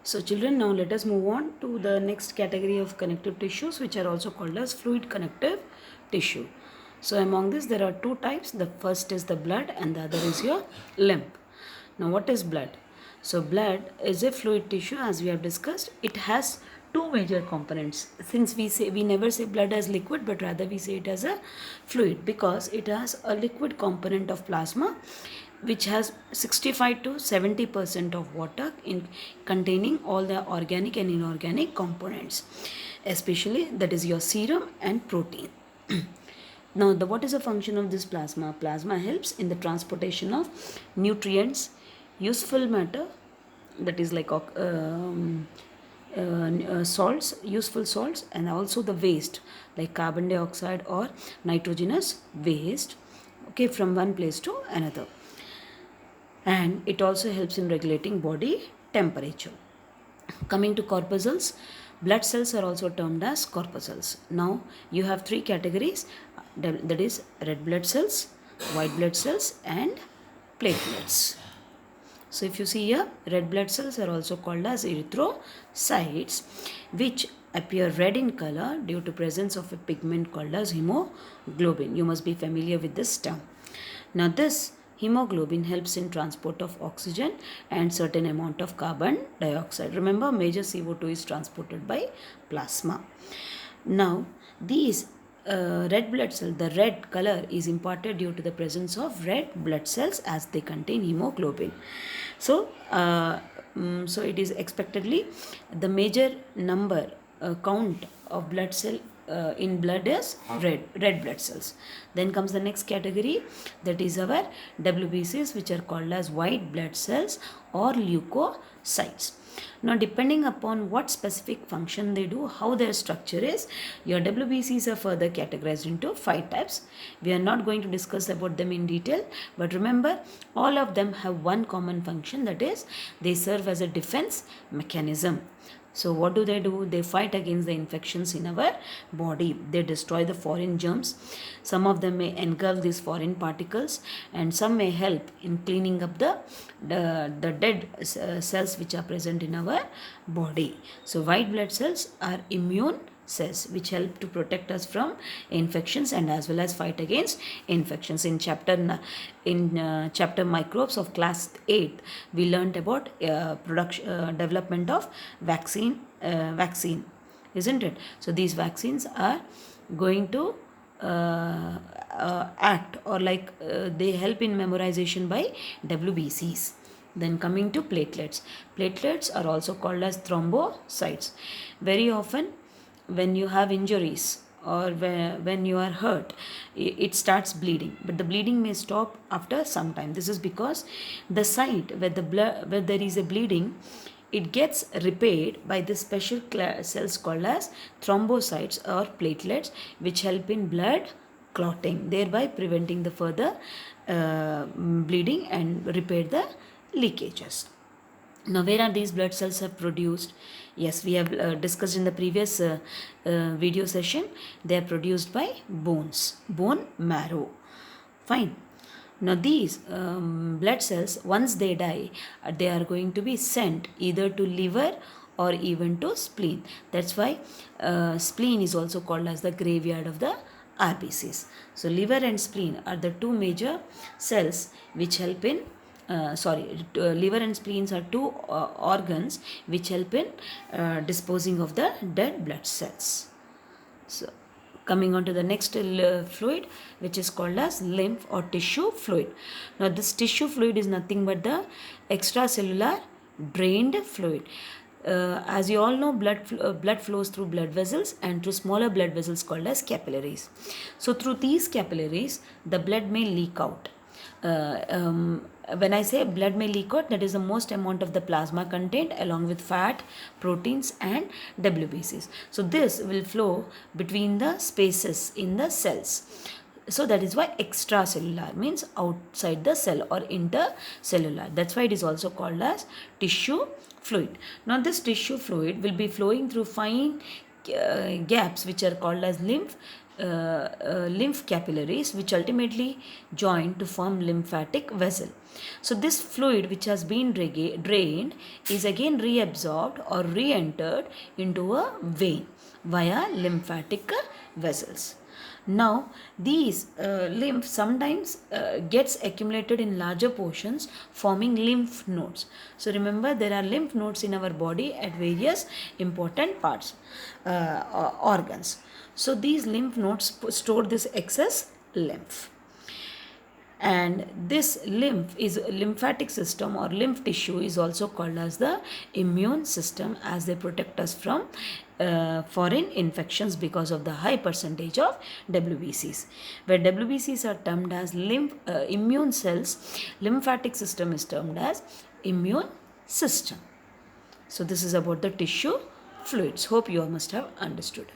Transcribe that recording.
So children, now let us move on to the next category of connective tissues, which are also called as fluid connective tissue. So among this there are two types. The first is the blood and the other is your lymph. Now what is blood? So blood is a fluid tissue, as we have discussed. It has two major components. Since we never say blood as liquid, but rather we say it as a fluid, because it has a liquid component of plasma, which has 65 to 70% of water in containing all the organic and inorganic components, especially that is your serum and protein. Now, what is the function of this plasma? Plasma helps in the transportation of nutrients, useful matter, that is like salts, useful salts, and also the waste like carbon dioxide or nitrogenous waste, okay, from one place to another. And it also helps in regulating body temperature. Coming to corpuscles, blood cells are also termed as corpuscles. Now you have three categories, that is red blood cells, white blood cells, and platelets. So if you see here, red blood cells are also called as erythrocytes, which appear red in color due to presence of a pigment called as hemoglobin. You must be familiar with this term. Now this hemoglobin helps in transport of oxygen and certain amount of carbon dioxide. Remember, major CO2 is transported by plasma. Now these red blood cell, the red color is imparted due to the presence of red blood cells as they contain hemoglobin. So so it is expectedly the major number count of blood cell in blood is red blood cells. Then comes the next category, that is our WBCs, which are called as white blood cells or leukocytes. Now, depending upon what specific function they do, how their structure is, your WBCs are further categorized into 5 types. We are not going to discuss about them in detail, but remember, all of them have one common function, that is, they serve as a defense mechanism. So what do? They fight against the infections in our body. They destroy the foreign germs. Some of them may engulf these foreign particles, and some may help in cleaning up the dead cells which are present in our body. So white blood cells are immune cells which help to protect us from infections and as well as fight against infections. In chapter microbes of class 8, we learned about development of vaccine, isn't it? So these vaccines are going to act, or like they help in memorization by WBCs. Then coming to platelets. Platelets are also called as thrombocytes. Very often when you have injuries or when you are hurt, it starts bleeding, but the bleeding may stop after some time. This is because the site where there is a bleeding, it gets repaired by the special cells called as thrombocytes or platelets, which help in blood clotting, thereby preventing the further bleeding and repair the leakages. Now, where are these blood cells have produced? Yes, we have discussed in the previous video session. They are produced by bone marrow. Fine. Now, these blood cells, once they die, they are going to be sent either to liver or even to spleen. That's why spleen is also called as the graveyard of the RBCs. So, liver and spleen are the two major cells which help in liver and spleens are two organs which help in disposing of the dead blood cells. So, coming on to the next fluid, which is called as lymph or tissue fluid. Now, this tissue fluid is nothing but the extracellular drained fluid. As you all know, blood flows through blood vessels and through smaller blood vessels called as capillaries. So, through these capillaries, the blood may leak out. When I say blood may leak out, that is the most amount of the plasma contained along with fat, proteins, and WBCs. So this will flow between the spaces in the cells. So that is why extracellular means outside the cell or intercellular. That's why it is also called as tissue fluid. Now this tissue fluid will be flowing through fine gaps which are called as lymph lymph capillaries which ultimately join to form lymphatic vessel. So this fluid which has been drained is again reabsorbed or re-entered into a vein via lymphatic vessels. Now these lymph sometimes gets accumulated in larger portions forming lymph nodes. So remember, there are lymph nodes in our body at various important parts, organs. So these lymph nodes store this excess lymph. And this lymphatic system or lymph tissue is also called as the immune system, as they protect us from foreign infections because of the high percentage of WBCs. Where WBCs are termed as immune cells, lymphatic system is termed as immune system. So this is about the tissue fluids. Hope you all must have understood.